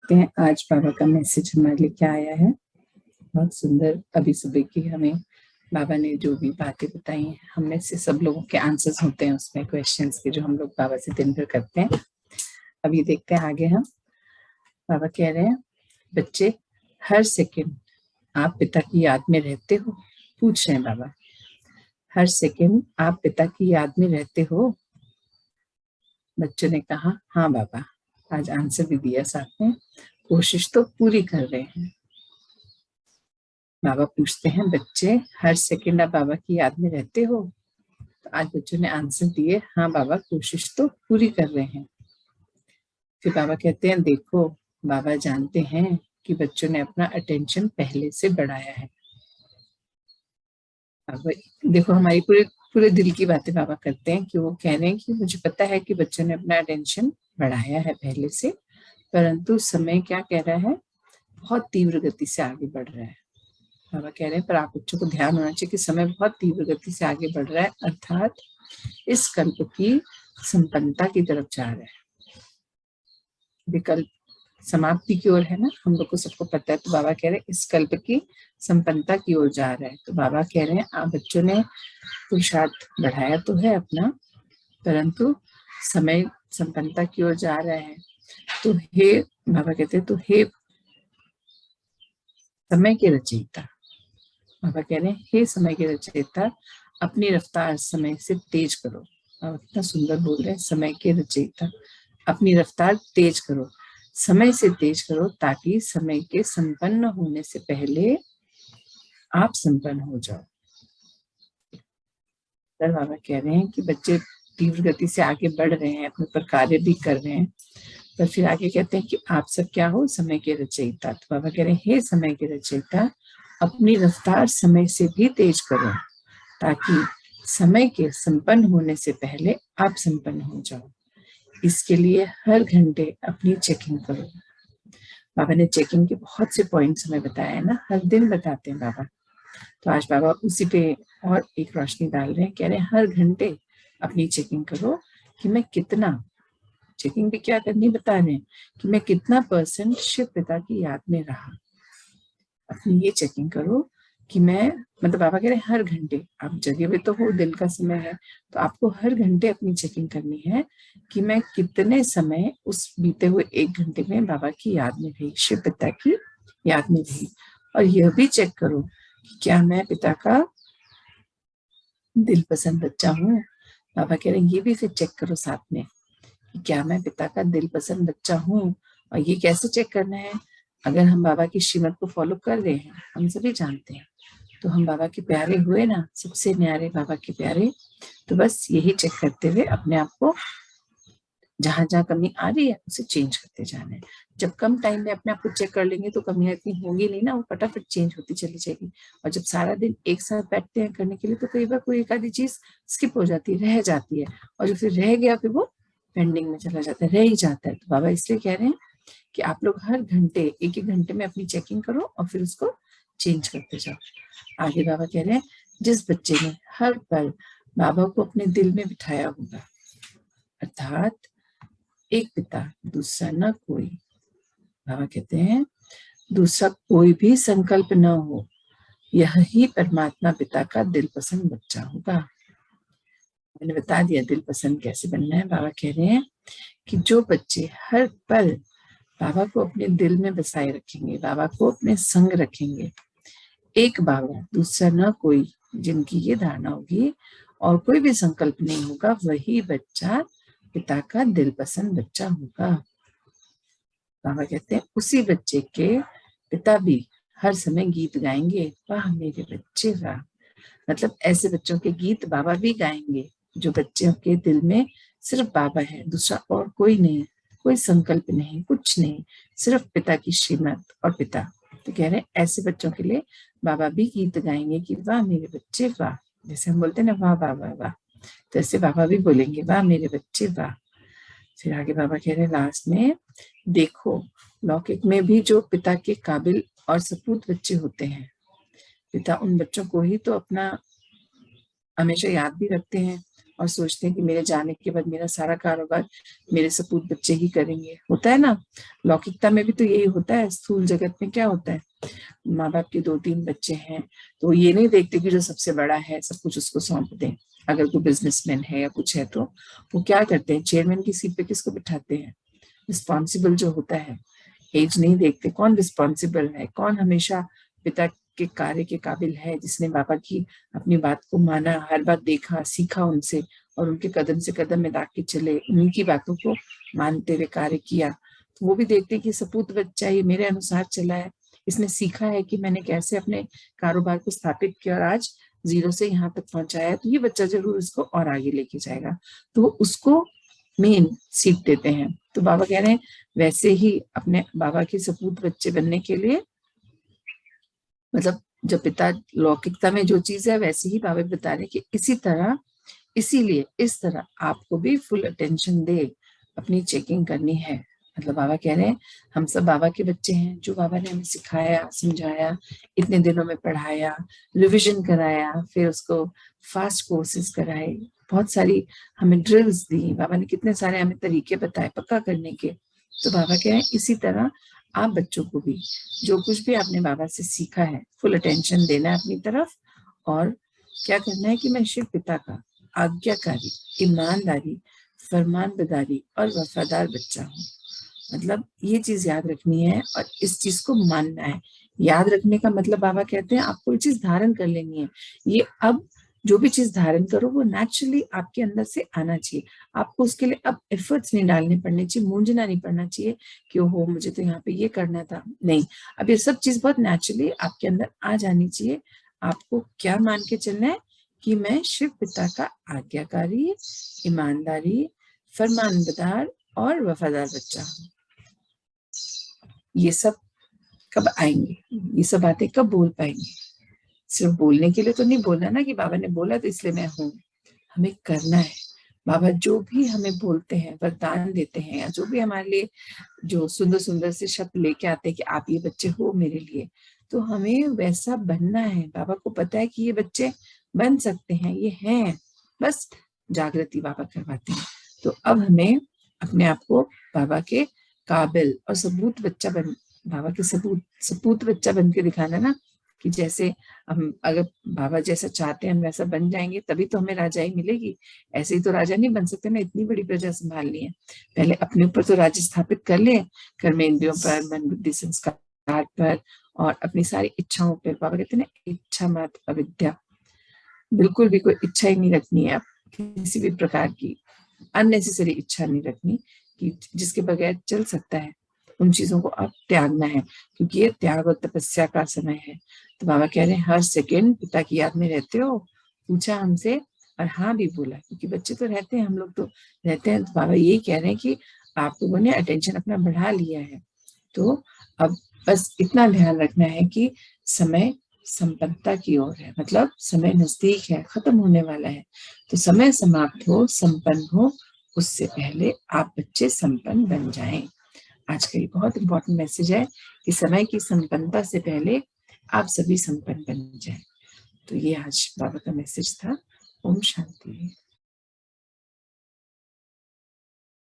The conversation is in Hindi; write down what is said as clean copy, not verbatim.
देखते हैं आज बाबा का मैसेज हमारे लिए क्या आया है। बहुत सुंदर अभी सुबह की हमें बाबा ने जो भी बातें बताई हैं, हमने से सब लोगों के आंसर्स होते हैं उसमें क्वेश्चंस के, जो हम लोग बाबा से दिन भर करते हैं। अभी देखते हैं आगे हम। बाबा कह रहे हैं, बच्चे हर सेकंड आप पिता की याद में रहते हो? पूछ रहे हैं बाबा, हर सेकंड आप पिता की याद में रहते हो? बच्चों ने कहा हाँ बाबा। आज आंसर भी दिया साथ में, कोशिश तो पूरी कर रहे हैं। बाबा पूछते हैं, बच्चे हर सेकंड आप बाबा की याद में रहते हो? तो आज बच्चों ने आंसर दिए, हाँ बाबा कोशिश तो पूरी कर रहे हैं। फिर बाबा कहते हैं, देखो बाबा जानते हैं कि बच्चों ने अपना अटेंशन पहले से बढ़ाया है। बाबा देखो हमारी पूरे पूरे दिल की बातें बाबा करते हैं कि वो कह रहे हैं कि मुझे पता है कि बच्चों ने अपना अटेंशन बढ़ाया है पहले से, परंतु समय क्या कह रहा है, बहुत तीव्र गति से आगे बढ़ रहा है। बाबा कह रहे हैं पर आप बच्चों को ध्यान होना चाहिए कि समय बहुत तीव्र गति से आगे बढ़ रहा है, अर्थात इस कल्प की संपन्नता की तरफ जा रहा है। विकल्प समाप्ति की ओर है ना, हम लोग को सबको पता है। तो बाबा कह रहे हैं इस कल्प की संपन्नता की ओर जा रहा है। तो बाबा कह रहे हैं आप बच्चों ने पुरुषार्थ बढ़ाया तो है अपना, परंतु समय संपन्नता की ओर जा रहा है। तो हे बाबा कहते हैं, तो हे समय के रचयिता, बाबा कह रहे हैं हे समय के रचयिता, अपनी रफ्तार समय से तेज करो। बाबा कितना सुंदर बोल रहे हैं, समय के रचयिता अपनी रफ्तार तेज करो, समय से तेज करो, ताकि समय के संपन्न होने से पहले आप संपन्न हो जाओ। बाबा कह रहे हैं कि बच्चे तीव्र गति से आगे बढ़ रहे हैं, अपने पर कार्य भी कर रहे हैं, पर फिर आगे कहते हैं कि आप सब क्या हो, समय के रचयिता। तो बाबा कह रहे हैं हे समय के रचयिता, अपनी रफ्तार समय से भी तेज करो, ताकि समय के संपन्न होने से पहले आप संपन्न हो जाओ। इसके लिए हर घंटे अपनी चेकिंग करो। बाबा ने चेकिंग के बहुत से पॉइंट्स हमें बताए हैं ना, हर दिन बताते हैं बाबा। तो आज बाबा उसी पे और एक रोशनी डाल रहे हैं, कह रहे हैं हर घंटे अपनी चेकिंग करो कि मैं कितना, चेकिंग भी क्या करनी बता रहे हैं, कि मैं कितना % शिव पिता की याद में रहा। अपनी ये चेकिंग करो कि मैं, मतलब बाबा कह रहे हैं हर घंटे, आप जगह भी तो हो, दिन का समय है, तो आपको हर घंटे अपनी चेकिंग करनी है कि मैं कितने समय उस बीते हुए 1 घंटे में बाबा की याद में रही, शिव पिता की याद में रही। और यह भी चेक करो कि क्या मैं पिता का दिल पसंद बच्चा हूँ। बाबा कह रहे हैं ये भी फिर चेक करो साथ में कि क्या मैं पिता का दिल पसंद बच्चा हूँ। और ये कैसे चेक करना है, अगर हम बाबा की श्रीमत को फॉलो कर रहे हैं, हम सभी जानते हैं, तो हम बाबा के प्यारे हुए ना, सबसे न्यारे बाबा के प्यारे। तो बस यही चेक करते हुए अपने आप को, जहां जहां कमी आ रही है उसे चेंज करते जाना है। जब कम टाइम में अपने आप को चेक कर लेंगे तो कमियां इतनी होंगी नहीं ना, वो फटाफट चेंज होती चली जाएगी। और जब सारा दिन एक साथ बैठते हैं करने के लिए, तो कई बार कोई एक आधी चीज स्किप हो जाती है, रह जाती है, और जो फिर रह गया फिर वो पेंडिंग में चला जाता है, रह ही जाता है। तो बाबा इसलिए कह रहे हैं कि आप लोग हर घंटे, एक घंटे में अपनी चेकिंग करो और फिर उसको चेंज करते जाओ। आगे बाबा कह रहे हैं, जिस बच्चे ने हर पल बाबा को अपने दिल में बिठाया होगा, अर्थात एक पिता दूसरा न कोई, बाबा कहते हैं दूसरा कोई भी संकल्प न हो, यह ही परमात्मा पिता का दिल पसंद बच्चा होगा। मैंने बता दिया दिल पसंद कैसे बनना है। बाबा कह रहे हैं कि जो बच्चे हर पल बाबा को अपने दिल में बसाए रखेंगे, बाबा को अपने संग रखेंगे, एक बाबा दूसरा न कोई, जिनकी ये धारणा होगी और कोई भी संकल्प नहीं होगा, वही बच्चा पिता का दिल पसंद बच्चा होगा। बाबा कहते हैं उसी बच्चे के पिता भी हर समय गीत गाएंगे, वाह मेरे बच्चे वाह। मतलब ऐसे बच्चों के गीत बाबा भी गाएंगे जो बच्चों के दिल में सिर्फ बाबा है, दूसरा और कोई नहीं, कोई संकल्प नहीं, कुछ नहीं, सिर्फ पिता की श्रीमत और पिता। तो कह रहे हैं ऐसे बच्चों के लिए बाबा भी गीत गाएंगे कि वाह मेरे बच्चे वाह। जैसे हम बोलते हैं ना वाह वाह वाह वाह, तो ऐसे बाबा भी बोलेंगे वाह मेरे बच्चे वाह। फिर आगे बाबा कह रहे हैं लास्ट में, देखो लौकिक में भी जो पिता के काबिल और सपूत बच्चे होते हैं, पिता उन बच्चों को ही तो अपना हमेशा याद भी रखते हैं और सोचते हैं कि मेरे जाने के बाद मेरा सारा कारोबार मेरे सपूत बच्चे ही करेंगे। होता है ना, लौकिकता में भी तो यही होता है। स्थूल जगत में क्या होता है, माँ बाप के 2-3 बच्चे हैं तो ये नहीं देखते कि जो सबसे बड़ा है सब कुछ उसको सौंप दें। अगर कोई बिजनेसमैन है या कुछ है तो वो क्या करते हैं, चेयरमैन की सीट पे किसको बिठाते हैं, रिस्पॉन्सिबल जो होता है। एज नहीं देखते, कौन रिस्पॉन्सिबल है, कौन हमेशा पिता के कार्य के काबिल है, जिसने बाबा की अपनी बात को माना, हर बात देखा, सीखा उनसे और उनके कदम से कदम मिला के चले, उन्हीं की बातों को मानते हुए कार्य किया। तो वो भी देखते हैं कि सपूत बच्चा ये मेरे अनुसार चला है, इसने सीखा है कि मैंने कैसे अपने कारोबार को स्थापित किया और आज 0 से यहाँ तक पहुंचाया है, तो ये बच्चा जरूर इसको और आगे लेके जाएगा। तो उसको मेन सीख देते हैं। तो बाबा कह रहे हैं वैसे ही अपने बाबा के सपूत बच्चे बनने के लिए, मतलब जब पिता लौकिकता में जो चीज है वैसे ही बाबा बता रहे हैं कि इसी तरह, इसीलिए इस तरह आपको भी फुल अटेंशन दे अपनी चेकिंग करनी है। मतलब बाबा कह रहे हैं हम सब बाबा के बच्चे हैं, जो बाबा ने हमें सिखाया, समझाया, इतने दिनों में पढ़ाया, रिविजन कराया, फिर उसको फास्ट कोर्सेज कराए, बहुत सारी हमें ड्रिल्स दी, बाबा ने कितने सारे हमें तरीके बताए पक्का करने के। तो बाबा कह रहे हैं इसी तरह आप बच्चों को भी जो कुछ भी आपने बाबा से सीखा है फुल अटेंशन देना है अपनी तरफ, और क्या करना है कि मैं शिव पिता का आज्ञाकारी, ईमानदारी, फरमानबरदारी और वफादार बच्चा हूँ। मतलब ये चीज याद रखनी है और इस चीज को मानना है। याद रखने का मतलब बाबा कहते हैं आपको ये चीज धारण कर लेनी है। ये अब जो भी चीज धारण करो वो नेचुरली आपके अंदर से आना चाहिए। आपको उसके लिए अब एफर्ट्स नहीं डालने पड़ने चाहिए, मूंझना नहीं पड़ना चाहिए कि ओहो मुझे तो यहाँ पे ये करना था। नहीं, अब ये सब चीज बहुत नेचुरली आपके अंदर आ जानी चाहिए। आपको क्या मान के चलना है कि मैं शिव पिता का आज्ञाकारी, ईमानदारी, फरमानबरदार और वफादार बच्चा हूँ। ये सब कब आएंगे, ये सब बातें कब बोल पाएंगे? सिर्फ बोलने के लिए तो नहीं बोलना ना कि बाबा ने बोला तो इसलिए मैं हूँ। हमें करना है। बाबा जो भी हमें बोलते हैं, वरदान देते हैं, या जो भी हमारे लिए जो सुंदर सुंदर से शब्द लेके आते हैं कि आप ये बच्चे हो मेरे लिए, तो हमें वैसा बनना है। बाबा को पता है कि ये बच्चे बन सकते हैं, ये हैं, बस जागृति बाबा करवाते हैं। तो अब हमें अपने आप को बाबा के काबिल और सबूत बच्चा बन, बाबा के सपूत बच्चा बन के दिखाना ना, कि जैसे हम अगर बाबा जैसा चाहते हैं हम वैसा बन जाएंगे तभी तो हमें राजाई मिलेगी। ऐसे ही तो राजा नहीं बन सकते ना, इतनी बड़ी प्रजा संभालनी है। पहले अपने ऊपर तो राज्य स्थापित कर ले, कर्मेंद्रियों पर, मन बुद्धि संस्कार पर और अपनी सारी इच्छाओं पर। बाबा कहते हैं ना इच्छा मत अविद्या, बिल्कुल भी कोई इच्छा ही नहीं रखनी है, किसी भी प्रकार की अननेसेसरी इच्छा नहीं रखनी कि जिसके बगैर चल सकता है। उन चीजों को आप त्यागना है, क्योंकि ये त्याग और तपस्या का समय है। तो बाबा कह रहे हैं हर सेकंड पिता की याद में रहते हो, पूछा हमसे और हाँ भी बोला, क्योंकि बच्चे तो रहते हैं, हम लोग तो रहते हैं। तो बाबा यही कह रहे हैं कि आप लोगों ने अटेंशन अपना बढ़ा लिया है, तो अब बस इतना ध्यान रखना है कि समय संपन्नता की ओर है, मतलब समय नजदीक है, खत्म होने वाला है। तो समय समाप्त हो, संपन्न हो, उससे पहले आप बच्चे संपन्न बन जाएं। आज का ये बहुत इंपॉर्टेंट मैसेज है कि समय की संपन्नता से पहले आप सभी संपन्न बन जाएं। तो ये आज बाबा का मैसेज था। ओम शांति।